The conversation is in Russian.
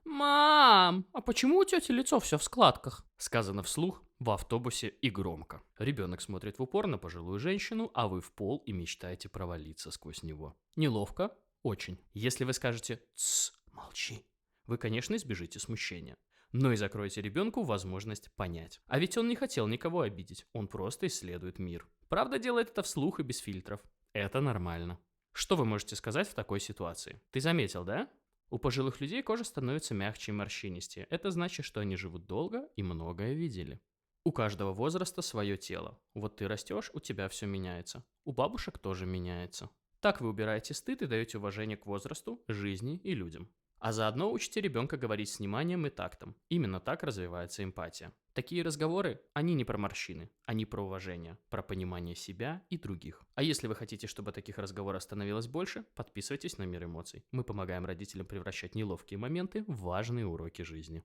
«Мам, а почему у тети лицо все в складках?» Сказано вслух в автобусе и громко. Ребенок смотрит в упор на пожилую женщину, а вы в пол и мечтаете провалиться сквозь него. Неловко? Очень. Если вы скажете «Тсс, молчи», вы, конечно, избежите смущения. Но и закроете ребенку возможность понять. А ведь он не хотел никого обидеть, он просто исследует мир. Правда, делает это вслух и без фильтров. Это нормально. Что вы можете сказать в такой ситуации? Ты заметил, да? У пожилых людей кожа становится мягче и морщинистее. Это значит, что они живут долго и многое видели. У каждого возраста свое тело. Вот ты растешь, у тебя все меняется. У бабушек тоже меняется. Так вы убираете стыд и даете уважение к возрасту, жизни и людям. А заодно учите ребенка говорить с вниманием и тактом. Именно так развивается эмпатия. Такие разговоры, они не про морщины, они про уважение, про понимание себя и других. А если вы хотите, чтобы таких разговоров становилось больше, подписывайтесь на Мир эмоций. Мы помогаем родителям превращать неловкие моменты в важные уроки жизни.